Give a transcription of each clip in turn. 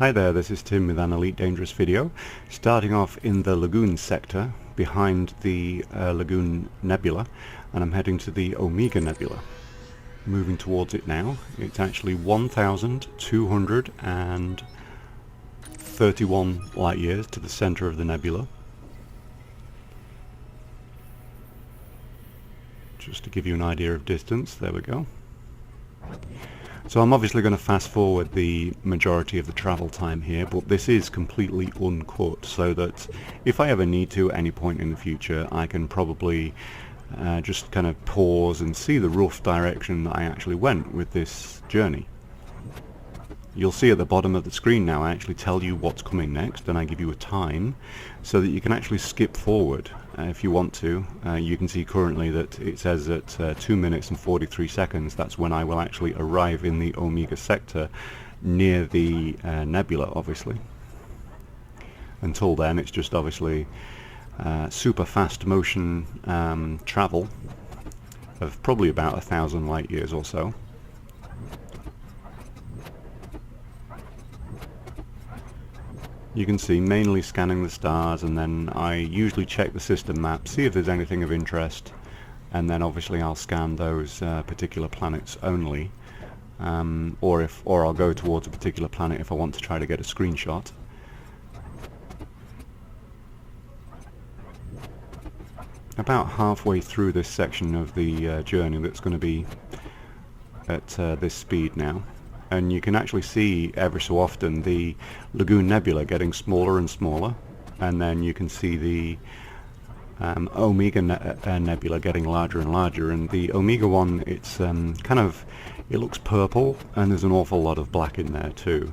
Hi there, this is Tim with an Elite Dangerous video, starting off in the Lagoon sector behind the Lagoon Nebula, and I'm heading to the Omega Nebula. Moving towards it now. It's actually 1,231 light years to the center of the nebula. Just to give you an idea of distance, there we go. So I'm obviously going to fast forward the majority of the travel time here, but this is completely uncut, so that if I ever need to at any point in the future, I can probably just kind of pause and see the rough direction that I actually went with this journey. You'll see at the bottom of the screen now I actually tell you what's coming next, and I give you a time so that you can actually skip forward if you want to. You can see currently that it says at 2 minutes and 43 seconds that's when I will actually arrive in the Omega sector near the nebula, obviously. Until then it's just obviously super fast motion travel of probably about 1,000 light years or so. You can see mainly scanning the stars, and then I usually check the system map, see if there's anything of interest, and then obviously I'll scan those particular planets only, or I'll go towards a particular planet if I want to try to get a screenshot. About halfway through this section of the journey that's going to be at this speed now. And you can actually see every so often the Lagoon Nebula getting smaller and smaller, and then you can see the Omega Nebula getting larger and larger. And the Omega one, it's it looks purple, and there's an awful lot of black in there too.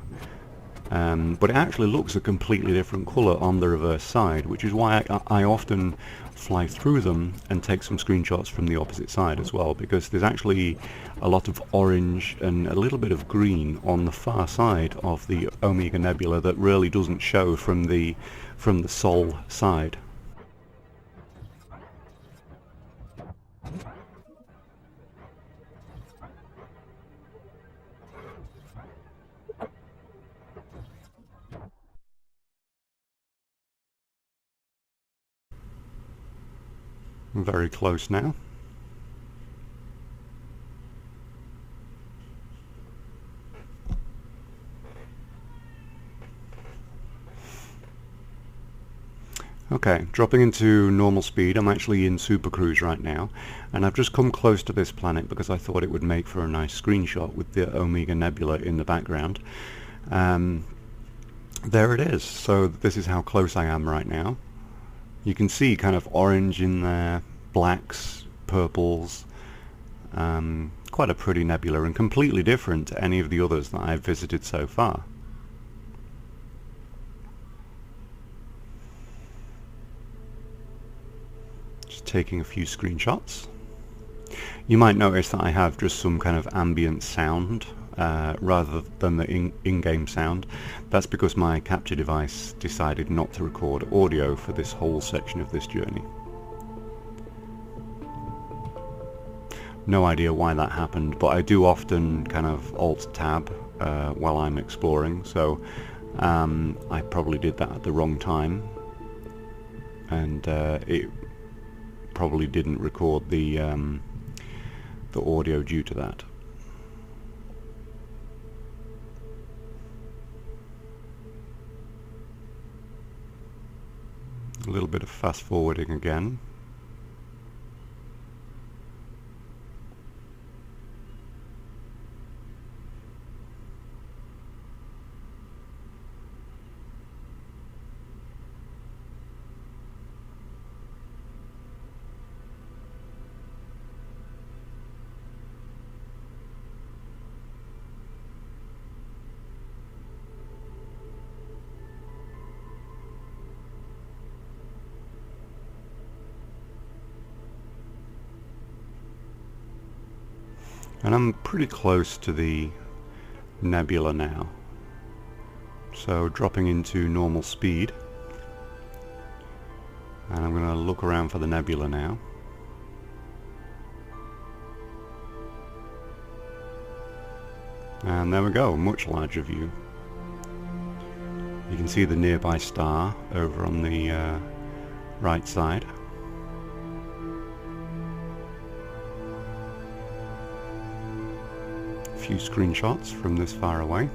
But it actually looks a completely different colour on the reverse side, which is why I often fly through them and take some screenshots from the opposite side as well, because there's actually a lot of orange and a little bit of green on the far side of the Omega Nebula that really doesn't show from the Sol side. Very close now. Okay, dropping into normal speed. I'm actually in Super Cruise right now, and I've just come close to this planet because I thought it would make for a nice screenshot with the Omega Nebula in the background. There it is. So this is how close I am right now. You can see kind of orange in there, blacks, purples, quite a pretty nebula, and completely different to any of the others that I've visited so far. Just taking a few screenshots. You might notice that I have just some kind of ambient sound rather than the in-game sound. That's because my capture device decided not to record audio for this whole section of this journey. No idea why that happened, but I do often kind of alt-tab while I'm exploring, so I probably did that at the wrong time, and it probably didn't record the audio due to that. A little bit of fast forwarding again. And I'm pretty close to the nebula now, so dropping into normal speed, and I'm going to look around for the nebula now. And there we go, much larger view. You can see the nearby star over on the right side. A few screenshots from this far away.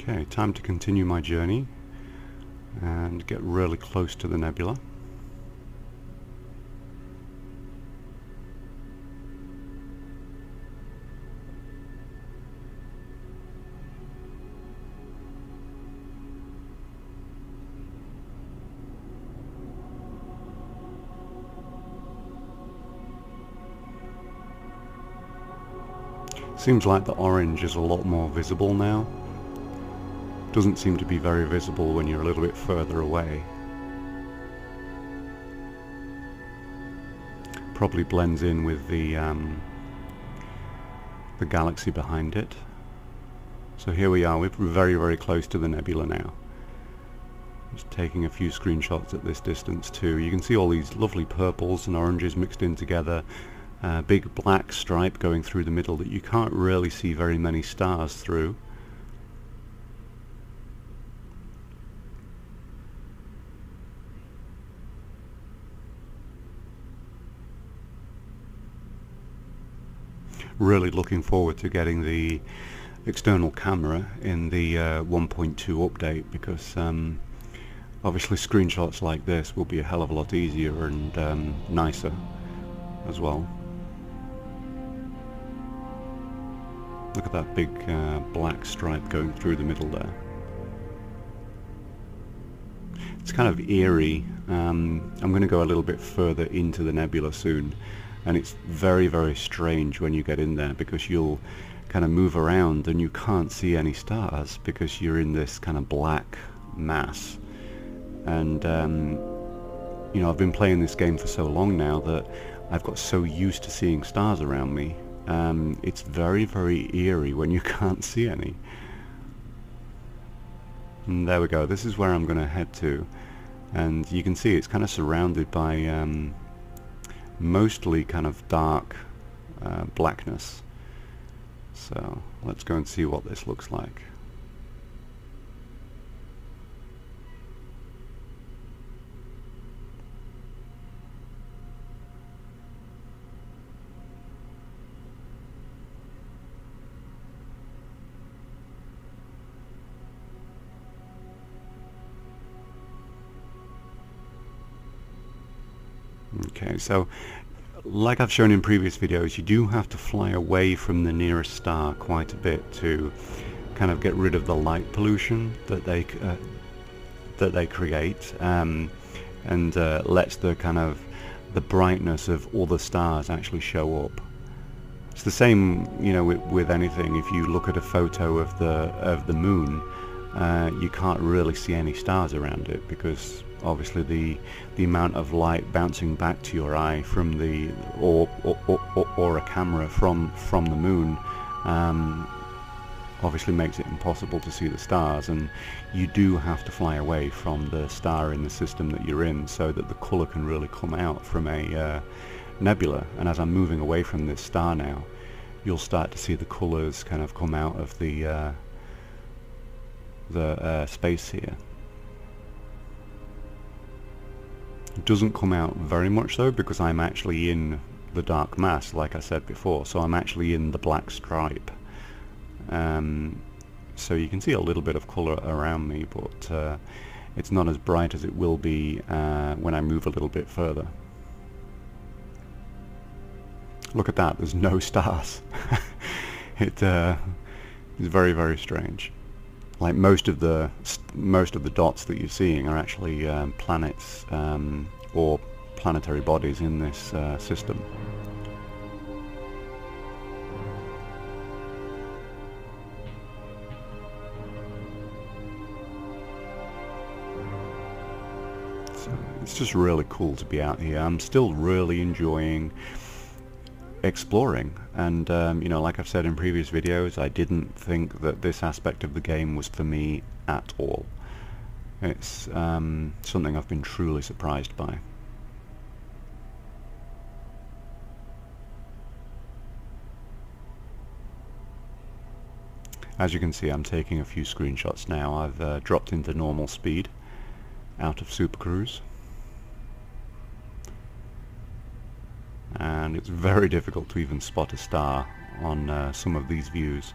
Okay, time to continue my journey and get really close to the nebula. Seems like the orange is a lot more visible now. Doesn't seem to be very visible when you're a little bit further away. Probably blends in with the galaxy behind it. So here we are, we're very, very close to the nebula now. Just taking a few screenshots at this distance too. You can see all these lovely purples and oranges mixed in together. Big black stripe going through the middle that you can't really see very many stars through. Really looking forward to getting the external camera in the 1.2 update, because obviously screenshots like this will be a hell of a lot easier and nicer as well. Look at that big black stripe going through the middle there. It's kind of eerie. I'm going to go a little bit further into the nebula soon, and it's very, very strange when you get in there, because you'll kind of move around and you can't see any stars because you're in this kind of black mass. And you know, I've been playing this game for so long now that I've got so used to seeing stars around me. It's very, very eerie when you can't see any. And there we go, this is where I'm going to head to, and you can see it's kind of surrounded by mostly kind of dark blackness. So let's go and see what this looks like. Okay, so like I've shown in previous videos, you do have to fly away from the nearest star quite a bit to kind of get rid of the light pollution that they create, and lets the kind of the brightness of all the stars actually show up. It's the same, you know, with anything. If you look at a photo of the moon, you can't really see any stars around it, because obviously the amount of light bouncing back to your eye from the or a camera from the moon obviously makes it impossible to see the stars, and you do have to fly away from the star in the system that you're in so that the colour can really come out from a nebula. And as I'm moving away from this star now, you'll start to see the colours kind of come out of the space here. It doesn't come out very much though, because I'm actually in the dark mass, like I said before, so I'm actually in the black stripe. So you can see a little bit of colour around me, but it's not as bright as it will be when I move a little bit further. Look at that, there's no stars. It is very, very strange. Like most of the dots that you're seeing are actually planets or planetary bodies in this system. So it's just really cool to be out here. I'm still really enjoying exploring, and you know, like I've said in previous videos, I didn't think that this aspect of the game was for me at all. It's something I've been truly surprised by. As you can see, I'm taking a few screenshots now. I've dropped into normal speed out of Super Cruise, and it's very difficult to even spot a star on some of these views.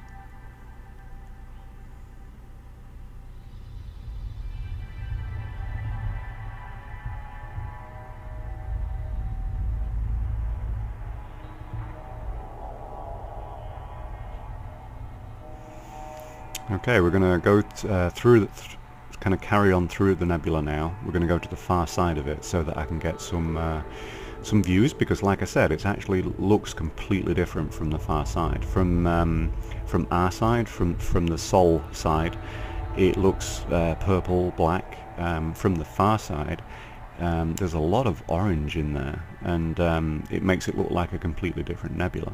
Okay, we're going to go through, kind of carry on through the nebula now. We're going to go to the far side of it so that I can get some views, because like I said, it actually looks completely different from the far side. From our side, from the Sol side, it looks purple, black. From the far side, there's a lot of orange in there, and it makes it look like a completely different nebula.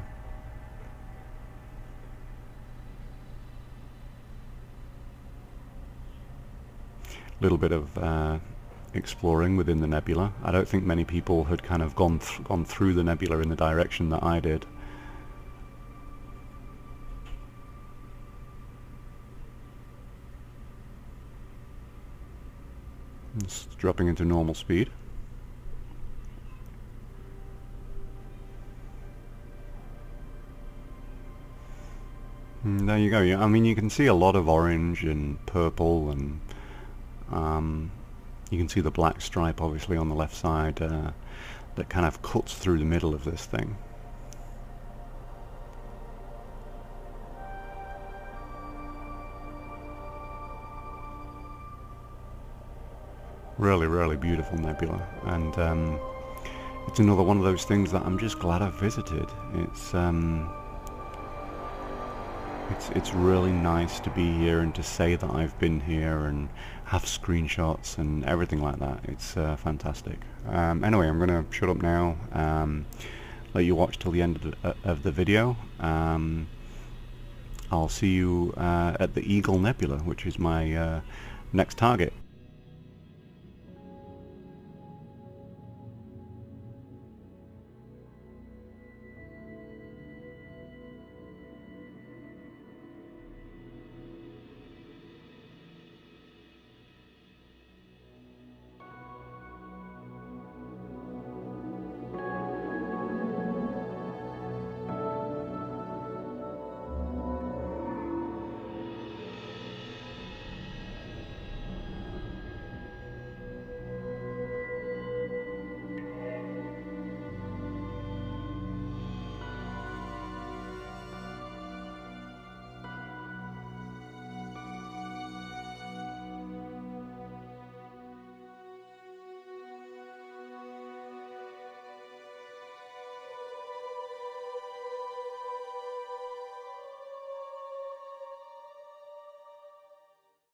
Little bit of exploring within the nebula. I don't think many people had kind of gone through the nebula in the direction that I did. Just dropping into normal speed. And there you go. I mean, you can see a lot of orange and purple, and you can see the black stripe obviously on the left side that kind of cuts through the middle of this thing. Really, really beautiful nebula, and it's another one of those things that I'm just glad I've visited. It's really nice to be here and to say that I've been here and have screenshots and everything like that. It's fantastic. Anyway, I'm going to shut up now, let you watch till the end of the video. I'll see you at the Eagle Nebula, which is my next target.